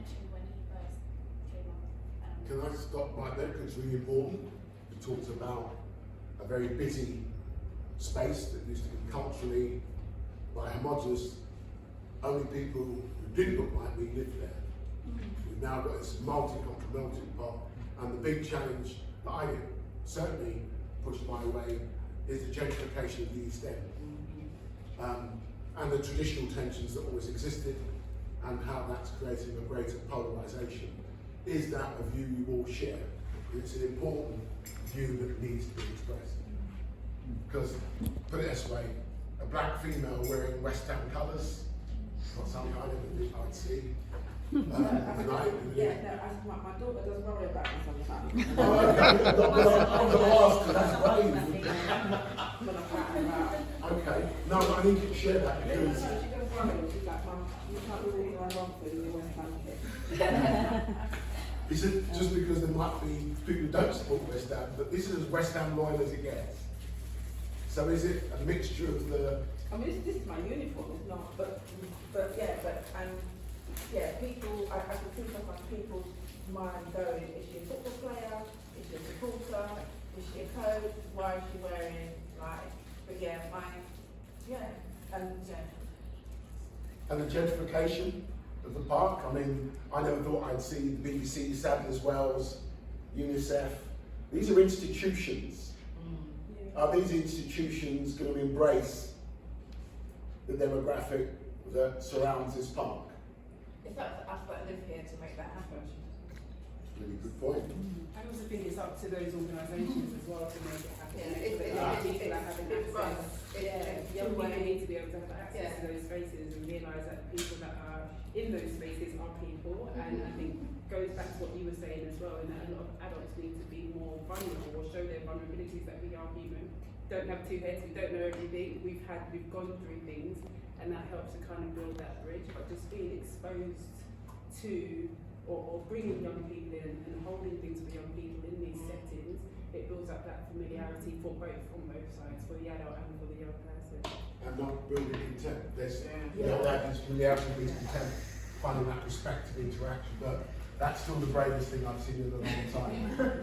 mentioned when he first came up. Can I stop right there because it's really important? We talked about a very busy space that used to be culturally homogenous. Only people who didn't look like me lived there. We've now got this multicultural melting pot, and the big challenge that I certainly pushed my way is the gentrification of the East End. And the traditional tensions that always existed, and how that's creating a greater polarisation. Is that a view you all share? It's an important view that needs to be expressed. Because, put it this way, a black female wearing West Ham colours, not something I never think I'd see. My daughter does worry about me sometimes. Oh, okay. I'm going to ask, because that's brave. Okay, no, but I need you to share that because. She does worry. She's like, Mum, you can't do all I want to in your West Ham kit. Is it just because there might be people who don't support West Ham, but this is as West Ham loyal as it gets? So is it a mixture of the? I mean, this is my uniform, it's not, but people, I can think of like people's mind going, is she a football player? Is she a supporter? Is she a coach? Why is she wearing, like, but yeah, And the gentrification of the park? I mean, I never thought I'd see the BBC, Sadler's Wells, UNICEF. These are institutions. Are these institutions going to embrace the demographic that surrounds this park? it's up to us that live here to make that happen. Really good point. I also think it's up to those organisations as well to make it happen. People are having access. Young people need to be able to have access to those spaces and realise that people that are in those spaces are people. And I think goes back to what you were saying as well, and that a lot of adults need to be more vulnerable or show their vulnerabilities that we are human. Don't have two heads, we don't know everything, we've gone through things, and that helps to kind of build that bridge. But just being exposed to or bringing young people in and holding things for young people in these settings, it builds up that familiarity for both, on both sides, for the adult and for the young person. And not building contempt. There's that is familiarity with contempt, finding that respectful interaction. But that's still the bravest thing I've seen in a long time.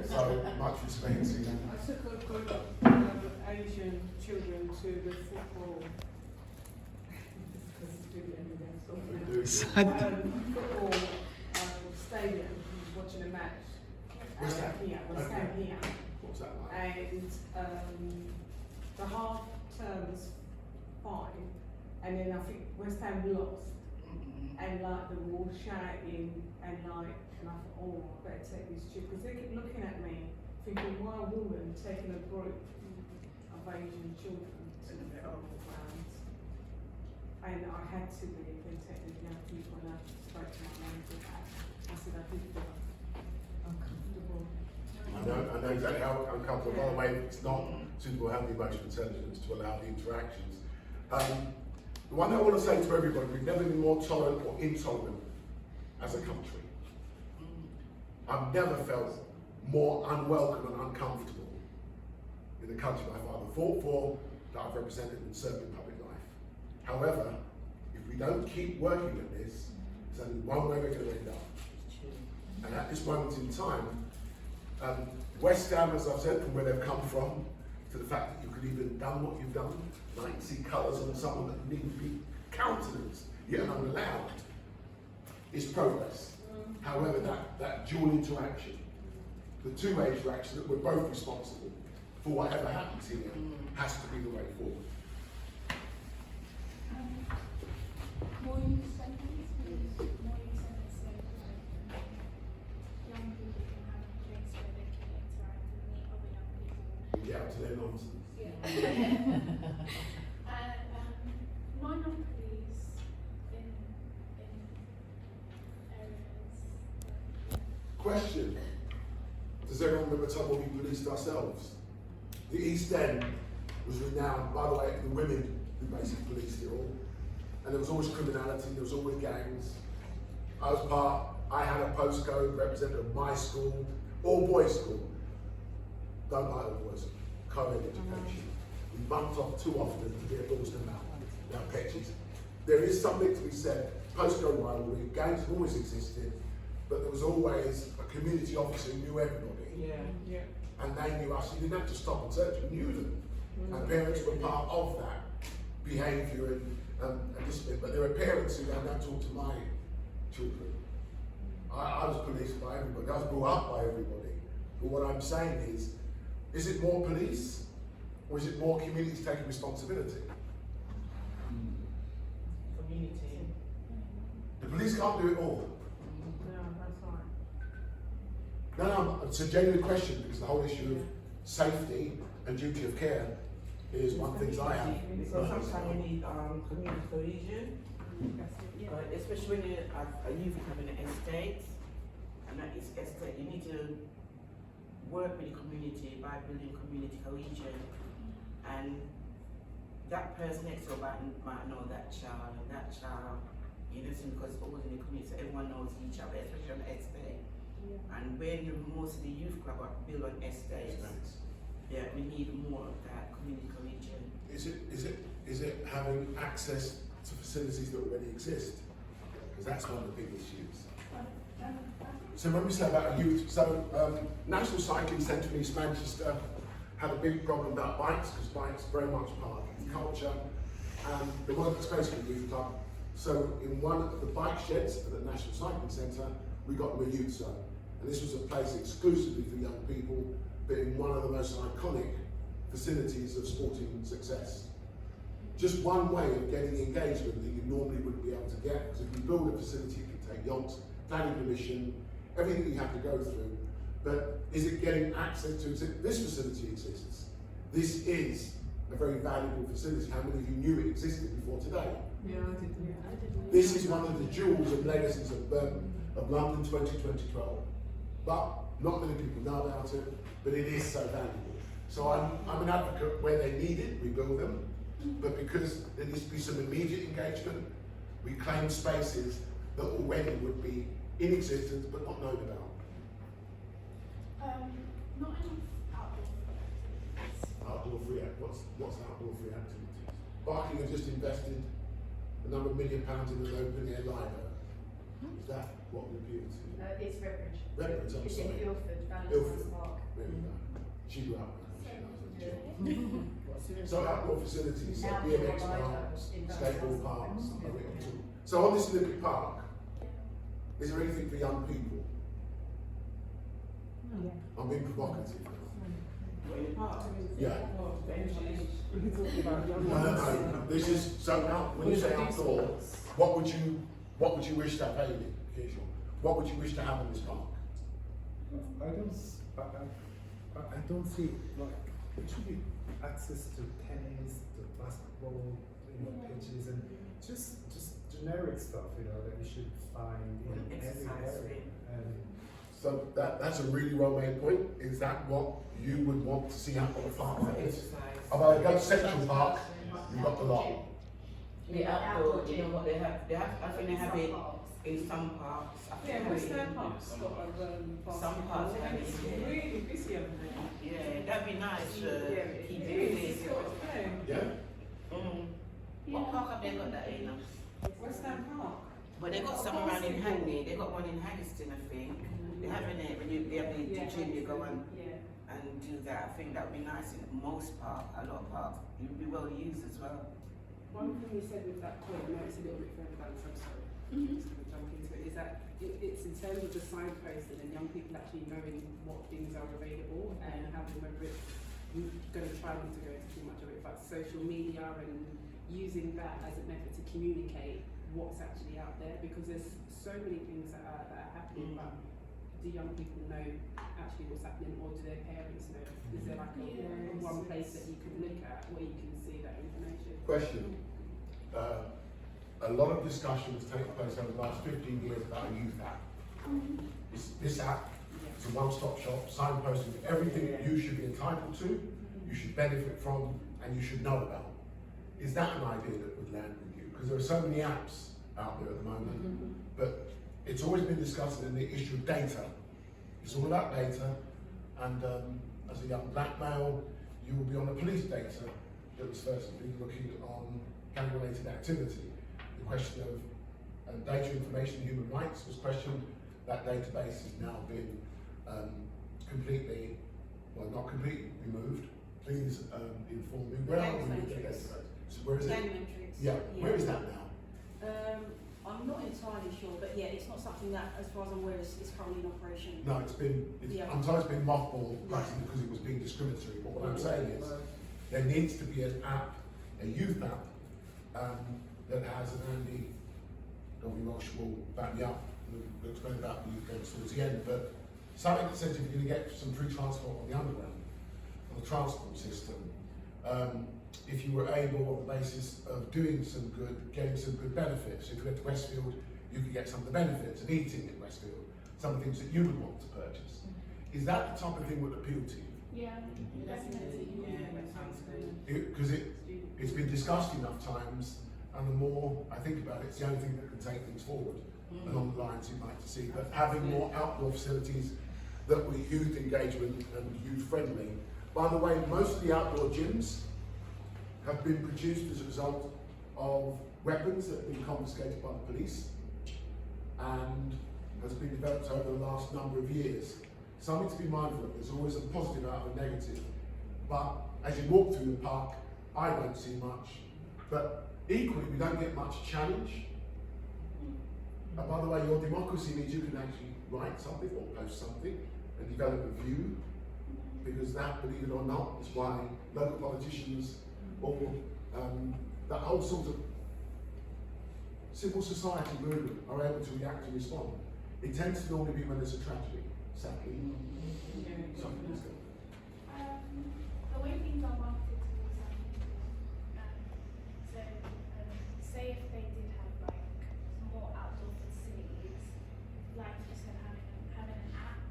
So much respect to you. I took a group of Asian children to the football. Football stadium, watching a match. Where's that? Here, West Ham here. What's that like? And the half term was fine, and then I think West Ham lost, and like they were all shouting and I thought, oh, I better take this chip, because they keep looking at me, thinking, why a woman taking a group of Asian children to the football ground? And I had to be protected young people, and I spoke to my manager. I said I did feel uncomfortable. I know exactly how uncomfortable. By the way, it's not suitable having emotional intelligence to allow the interactions. The one I want to say to everybody, we've never been more tolerant or intolerant as a country. I've never felt more unwelcome and uncomfortable in the country my father fought for, that I've represented and served in public life. However, if we don't keep working at this, there's only one way we're going to end up. And at this moment in time, West Ham, as I've said, from where they've come from, to the fact that you could even done what you've done, like see colours on someone that need to be countenanced, yet unallowed, is progress. However, that dual interaction, the two-way interaction that we're both responsible for whatever happens here, has to be the way forward. More use sentence, young people can have a place where they can interact and meet other young people. Get out to their nonsense. Monopolies in areas. Question. Does everyone remember time when we policed ourselves? The East End was renowned, by the way, the women who basically policed it all. And there was always criminality, there was always gangs. I had a postcode representative of my school, all boys school. Don't like all boys, co-ed education. We bumped off too often to be a balls and mouth. Now pitches. There is something to be said, postcode rivalry, gangs have always existed, but there was always a community officer who knew everybody, Yeah. and they knew us. You didn't have to stop and search, you knew them. And parents were part of that behaviour and discipline. But there are parents who don't talk to my children. I was policed by everybody, I was brought up by everybody. But what I'm saying is it more police, or is it more communities taking responsibility? Community. The police can't do it all. No, that's right. No, it's a genuine question, because the whole issue of safety and duty of care is one of the things I have. So sometimes you need community cohesion, especially when you have a youth having an estate, and that is estate, you need to work with the community by building community cohesion, and that person next door might know that child, and that child, you know, because it's always in the community, so everyone knows each other, especially on estate. And when most of the youth club are built on estates, yeah, we need more of that community cohesion. Is it having access to facilities that already exist? Because that's one of the big issues. So when we say about a youth, National Cycling Centre in East Manchester had a big problem about bikes, because bikes are very much part of youth culture, and there wasn't space for the youth club. So in one of the bike sheds at the National Cycling Centre, we got them a youth zone. And this was a place exclusively for young people, but in one of the most iconic facilities of sporting success. Just one way of getting the engagement that you normally wouldn't be able to get, because if you build a facility, it can take yachts, planning permission, everything that you have to go through. But is it getting access to this facility exists? This is a very valuable facility. How many of you knew it existed before today? Yeah, I did. This is one of the jewels and legacies of London 2012. But not many people know about it, but it is so valuable. So I'm an advocate where they need it, we build them, but because there needs to be some immediate engagement, we claim spaces that already would be in existence but not known about. Not enough outdoor Outdoor free, what's outdoor free activities? Barking have just invested a number of £1 million in an open air library. Is that what we're appealing to? It's Redbridge. Redbridge, I'm It's sorry. in Ilford, Ilford. Valentine's Park. There we go. She grew up with it. So outdoor facilities, so Outdoor BMX library parks, in skateboard Valentine's parks. Park. So on this Olympic Park, is there anything for young people? I'm being provocative. In the park. Yeah. We can talk about young No. This is, so now, when you say outdoor, what would you wish to have, Hayley, Keisha? What would you wish to have in this park? I don't see, like, it should be access to tennis, to basketball, pitches, and just generic stuff, that you should find in every area. And So that's a really well-made point. Is that what you would want to see happen at a park like this? Although I go to Central Park, you've got the lot. The outdoor, you know what they have, I think they have it in some parks. I think Yeah, they have West it in- End Park's got a Some parts have it, It's yeah. really busy over there. Yeah, that'd be nice to Yeah, keep it doing is. this. It's got, Yeah? What park have they got that in? West End Park. Well, they got some around in Hackney, they got one in Haggerston, I think. They have it when you have the gym, you go and do that. I think that would be nice in most parks, a lot of parks. It would be well used as well. One thing you said with that point, I know it's a little bit further down, so I'm sorry, just going to jump into it, is that it's in terms of the signposting and young people actually knowing what things are available and having, whether it's, I'm going to try not to go into too much of it, but social media and using that as a method to communicate what's actually out there, because there's so many things that are happening, but do young people know actually what's happening, or do their parents know? Is there like a one place that you can look at where you can see that information? Question. A lot of discussion has taken place over the last 15 years about a youth app. This app is a one-stop shop, signposting everything that you should be entitled to, you should benefit from, and you should know about. Is that an idea that would land with you? Because there are so many apps out there at the moment, but it's always been discussed in the issue of data. It's all about data, and as a young black male, you will be on the police data that was first been looking on gang-related activity. The question of data information and human rights was questioned, that database has now been completely, well, not completely removed. Please inform me. Where are we with the database? So where is it? Yeah, where is that now? I'm not entirely sure, but yeah, it's not something that, as far as I'm aware, is currently in operation. No, Yeah. I'm told it's been mothballed practically because it was being discriminatory. But what I'm saying is, there needs to be an app, a youth app, that has an Andy, Roche will back me up, we'll explain about the youth games towards the end, but something that says if you're going to get some free transport on the underground, on the transport system, if you were able, on the basis of doing some good, getting some good benefits. If you went to Westfield, you could get some of the benefits of eating in Westfield, some of the things that you would want to purchase. Is that the type of thing that would appeal to you? Yeah, definitely. Yeah, that sounds good. Because it's been discussed enough times, and the more I think about it, it's the only thing that can take things forward along the lines you'd like to see. But having more outdoor facilities that were youth engagement and youth friendly. By the way, most of the outdoor gyms have been produced as a result of weapons that have been confiscated by the police and has been developed over the last number of years. Something to be mindful of. There's always a positive out of a negative. But as you walk through the park, I don't see much. But equally, we don't get much challenge. And by the way, your democracy means you can actually write something or post something and develop a view. Because that, believe it or not, is why local politicians or that whole sort of civil society movement are able to react and respond. It tends to normally be when there's a tragedy, sadly. Something is going on. The way things are marketed towards young people, say if they did have like more outdoor facilities, like you said, having an app,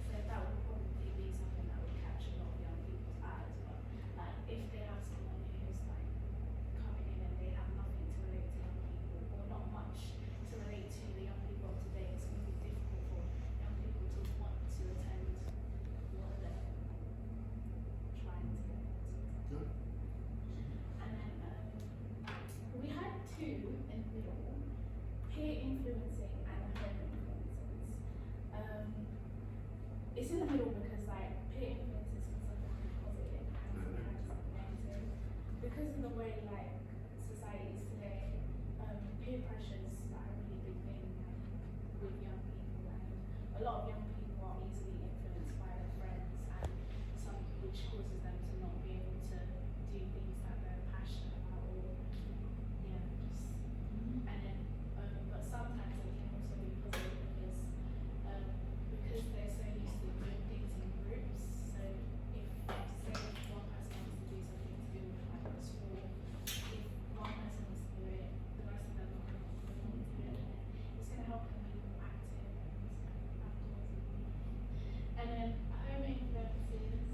so that would probably be something that would catch a lot of young people's eyes. But like if they have someone who's like coming in and they have nothing to relate to young people or not much to relate to the young people of today, it's going to be difficult for young people to want to attend what they're trying to get into. And then we had two in the middle, peer influencing and home influences. It's in the middle because like peer influences can sometimes be positive and sometimes negative. Because of the way like society is today, peer pressure is like a really big thing with young people, and a lot of young people are easily influenced by their friends, and some which causes them to not be able to do things that they're passionate about, or yeah, just and then but sometimes it can also be positive because they're so used to doing things in groups. So if say one person wants to do something to do with like a sport, if one person wants to do it, the rest of them are going to want to do it, and it's going to help them be more active and outdoorsy. And then home influences.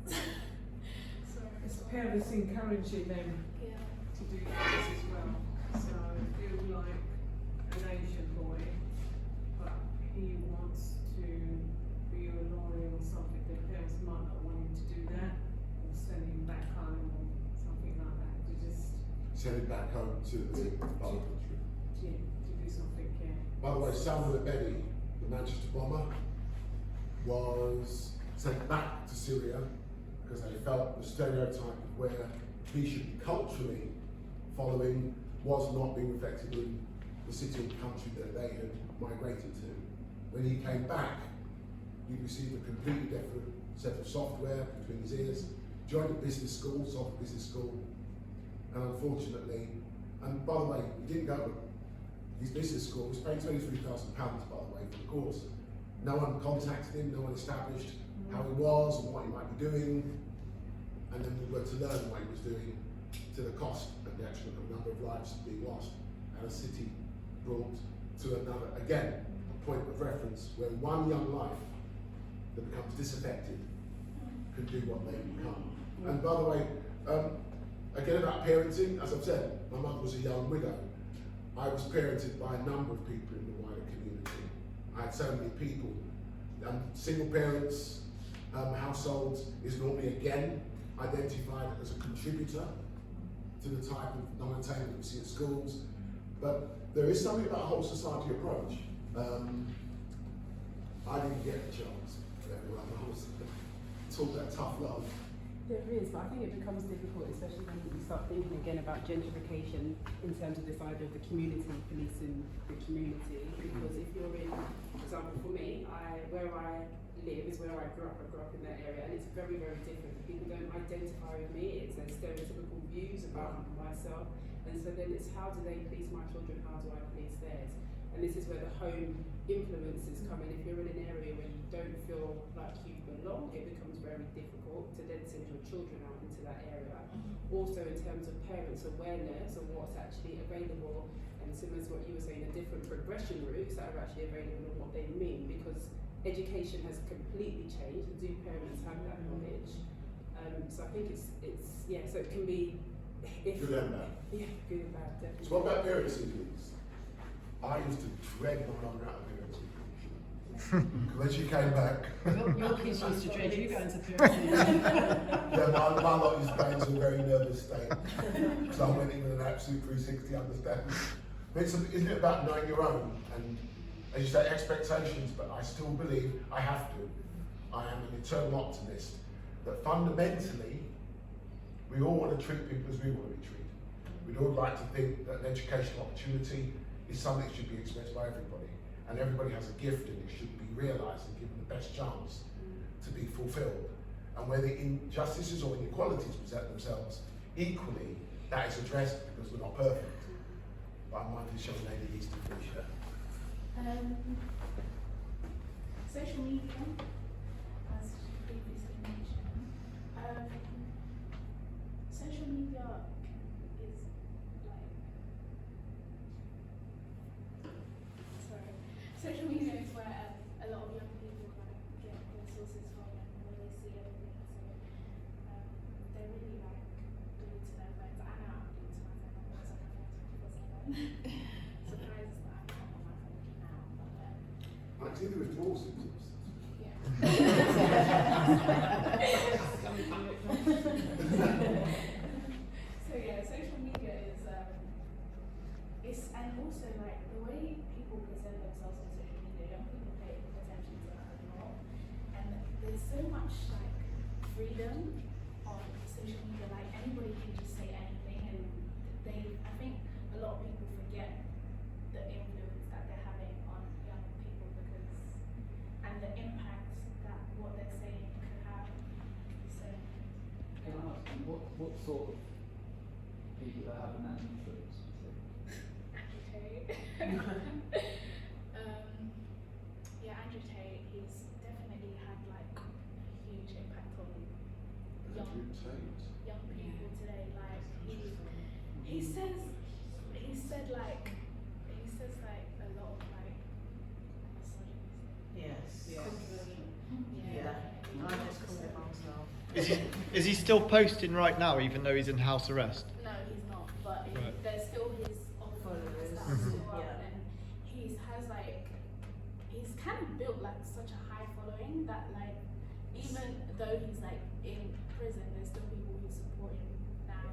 Sorry. It's parents encouraging them Yeah. to do this as well. So feel like an Asian boy, but he wants to be a lawyer or something. The parents might not want him to do that, or send him back home or something like that. To just Send it back home to the part of the country. to do something. Yeah. By the way, Samuel Abedi, the Manchester bomber, was sent back to Syria because they felt the stereotype of where he should be culturally following was not being reflected in the city and country that they had migrated to. When he came back, he received a completely different set of software between his ears, joined a business school, software business school, and unfortunately, and by the way, he didn't go to his business school, was paying £23,000 by the way for the course. No one contacted him, no one established how he was and what he might be doing, and then we were to learn what he was doing to the cost and the actual number of lives being lost, and a city brought to another, again, a point of reference where one young life that becomes disaffected can do what they become. And by the way, again about parenting, as I've said, my mother was a young widow. I was parented by a number of people in the wider community. I had so many people. Single parents, households is normally again identified as a contributor to the type of non-attainment we see at schools. But there is something about a whole society approach. I didn't get a chance. Everyone else talk that tough love. There is, but I think it becomes difficult, especially when you start thinking again about gentrification in terms of this idea of the community policing the community. Because if you're in, for example, for me, where I live is where I grew up. I grew up in that area, and it's very, very different. People don't identify with me. It's their stereotypical views about myself, and so then it's how do they police my children? How do I police theirs? And this is where the home influences come in. If you're in an area where you don't feel like you belong, it becomes very difficult to then send your children out into that area. Also in terms of parents' awareness of what's actually available, and similar to what you were saying, the different progression routes that are actually available and what they mean, because education has completely changed. Do parents have that knowledge? So I think it's yeah, so it can be Good and bad. Yeah, good and bad, definitely. So what about parents' evenings? I used to dread my mum out of parents' evenings. When she came back, Your kids used to dread you going to parents' yeah, my lot used to go into a very nervous state. So I went in with an absolute 360 understanding. But isn't it about knowing your own? And as you say, expectations, but I still believe I have to. I am an eternal optimist that fundamentally, we all want to treat people as we want to be treated. We'd all like to think that an educational opportunity is something that should be expressed by everybody. And everybody has a gift and it should be realised and given the best chance to be fulfilled. And where the injustices or inequalities present themselves, equally, that is addressed because we're not perfect. But I'm minded to show Lady East to finish that. Social media, as previously mentioned. Social media is like, sorry, social media is where a lot of young people like get their sources from and where they see everything. So they're really like glued to their phones. I know I'm glued to my phone. I'm always on my phone 24/7. Surprised that I'm not on my phone now, but Like, see the withdrawal symptoms. yeah. So yeah, social media is and also like the way people present themselves on social media, young people pay attention to that a lot. And there's so much like freedom on social media, like anybody can just say anything, and I think a lot of people forget the influence that they're having on young people and the impact that what they're saying could have. So Can I ask you, what sort of people are having that influence? Andrew yeah, Andrew Tate, he's definitely had like a huge impact on young people today. Like he says like a lot of like misogyny. Yes. Yeah. No, I just call it myself. Is he still posting right now, even though he's in house arrest? No, he's not. But Right. there's still his followers that are still up, and he's kind of built like such a high following that like even though he's like in prison, there's still people who support him now.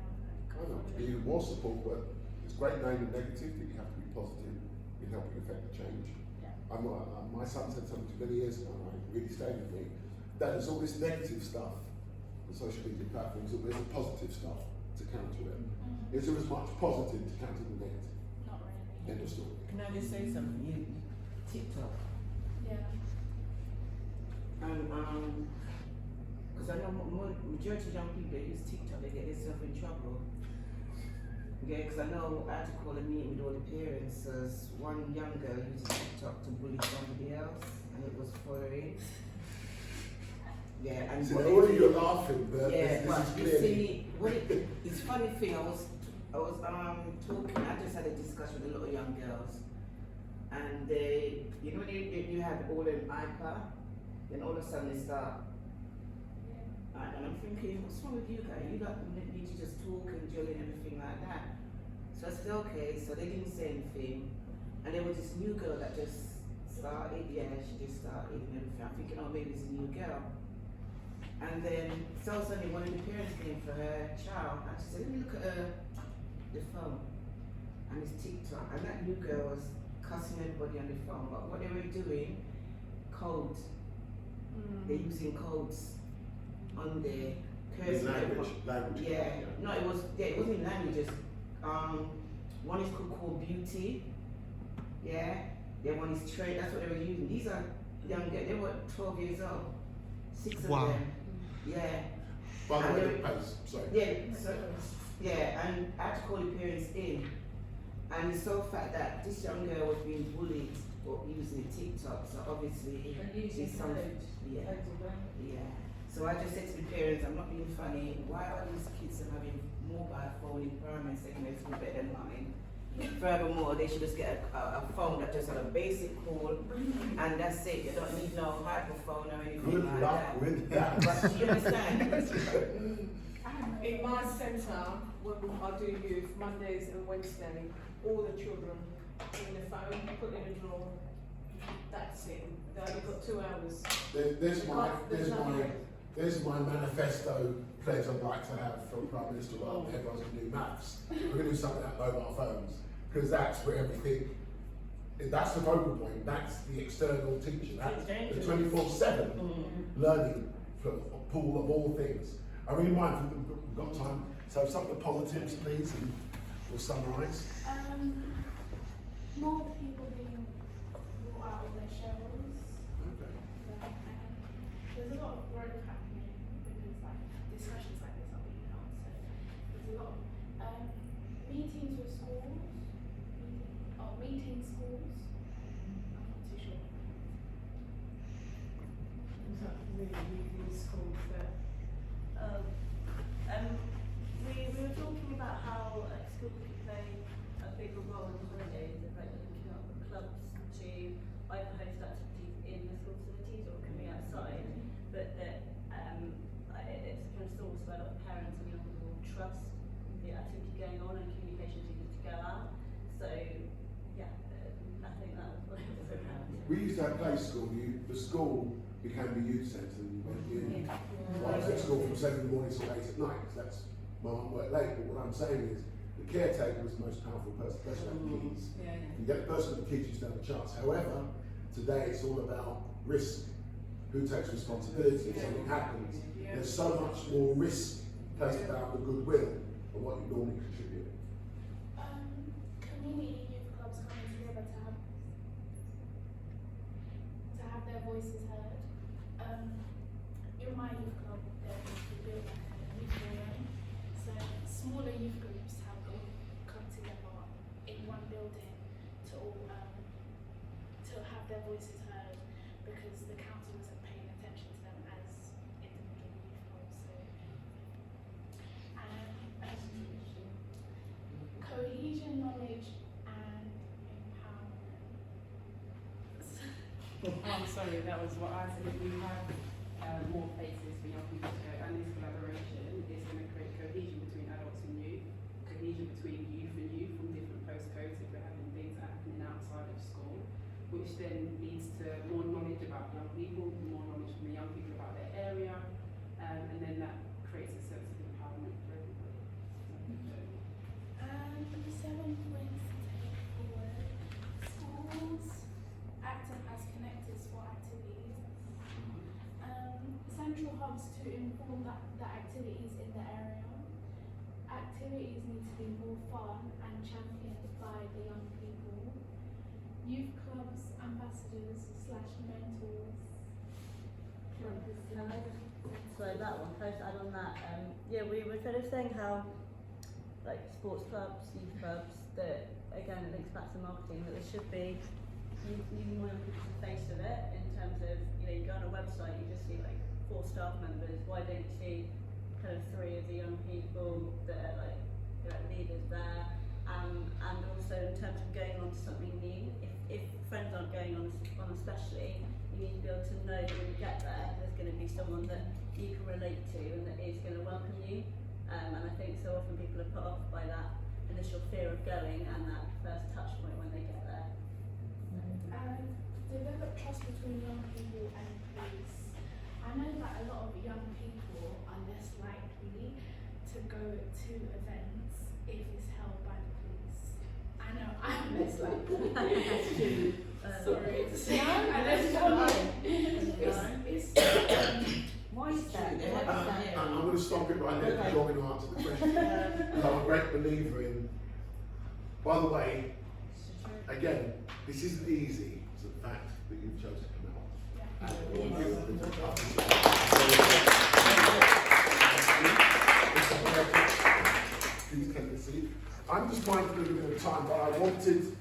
I know, to be more support, but it's great knowing the negative, that you have to be positive in helping affect the change. Yeah. My son said something many years ago, and it really stayed with me, that there's all this negative stuff on social media platforms, but there's the positive stuff to counter it. Is there as much positive to counter the negative? Not really. End of story. Can I just say something? TikTok. Yeah. And because I know majority of young people that use TikTok, they get themselves in trouble. Yeah, because I know I had to call a meeting with all the parents as one young girl used TikTok to bully somebody else, and it was foreign. Yeah, and So all of you are laughing, but yeah, this but is you clearly. see, it's funny thing. I was talking. I just had a discussion with a lot of young girls, and they, you know, when you have all an iPad, then all of a sudden they start. And I'm thinking, what's wrong with you guys? You don't need to just talk and jolly and everything like that. So I said, okay. So they didn't say anything, and there was this new girl that just started. Yeah, she just started and everything. I'm thinking, oh, maybe it's a new girl. And then, so suddenly one of the parents came for her child, and she said, let me look at the phone. and it's TikTok, and that new girl was cussing everybody on the phone, but what they were doing, code, they're using codes on their In language. Yeah, no, it wasn't languages. One is called beauty. Yeah, the one is trade. That's what they were using. These are young girls. They were 12 years old. 6 of Wow. them. Yeah. By the And way, they- the pace, sorry. Yeah. So, yeah, and I had to call the parents in, and it's so fact that this young girl was being bullied for using TikTok. So obviously, And using it's some- code. Yeah. Codes of language. Yeah. So I just said to the parents, I'm not being funny. Why are these kids having mobile phone in primary and secondary school better than mine? Furthermore, they should just get a phone that just had a basic call and that's it. You don't need no microphone or anything Good like luck that. with that. But you understand? In my centre, when I do youth, Mondays and Wednesday, all the children in the phone, put in a drawer. That's it. They only got 2 hours. There's my manifesto pledge I'd like to have from Prime Minister rather than everyone's going to do maths. We're going to do something about mobile phones because that's where everything. That's the focal point. That's the external teaching. That's the 24/7 learning pool of all things. I really mind we've got time. So some of the positives, please, and we'll summarise. More people being brought out of their shells. Okay. There's a lot of growth happening because like discussions like this are being held. So there's a lot of meetings with schools. Meeting schools. I'm not too sure. Was that really using schools that We were talking about how schools could play a bigger role in holidays, like looking at clubs to either host activities in the school facilities or coming outside, but that it's kind of source where a lot of parents and young people trust the activity going on and communication needed to go out. So yeah, I think that was what it was around. We used to have play school. The school became the youth centre. And you went in. Well, I was at school from 7 in the morning till 8 at night. 'Cause that's my mum worked late. But what I'm saying is, the caretaker was the most powerful person, especially with kids. You get the person with the kids, you stand a chance. However, today it's all about risk. Who takes responsibility if something happens? There's so much more risk placed about the goodwill of what you normally contribute. Community youth clubs coming together to have their voices heard. In my youth club, we built like a youth forum. So smaller youth groups have all come together in one building to all to have their voices heard because the council wasn't paying attention to them as individual youth clubs. So cohesion, knowledge, and empowerment. I'm sorry, that was what I said. If we have more places for young people to go, and this collaboration is going to create cohesion between adults and youth, cohesion between youth and youth from different postcodes if we're having things happening outside of school, which then leads to more knowledge about young people, more knowledge from the young people about their area, and then that creates a sense of empowerment for everybody. 7 points to take forward. Schools acting as connectors for activities. Central hubs to inform the activities in the area. Activities need to be more fun and championed by the young people. Youth clubs, ambassadors / mentors. So that one, close to add on that. Yeah, we were kind of saying how, like sports clubs, youth clubs, that again it links back to marketing. That there should be using more young people as the face of it in terms of you go on a website, you just see like 4 staff members. Why don't you see kind of 3 of the young people that are like leaders there? And also in terms of going on to something new, if friends aren't going on especially, you need to be able to know that when you get there, there's going to be someone that you can relate to and that is going to welcome you. And I think so often people are put off by that initial fear of going and that first touch point when they get there. And develop trust between young people and police. I know that a lot of young people are less likely to go to events if it's held by the police. I I know, I'm less like, sorry to say, No, I that's don't know. fine. It's, Why is that? Why is that? I'm going to stop it right there because you're going to answer the question. And I'm a great believer in, by the way, again, this isn't easy, it's the fact that you've chosen to come out. And all of you have been Please take a seat. I'm just mindful of a bit of time, but I wanted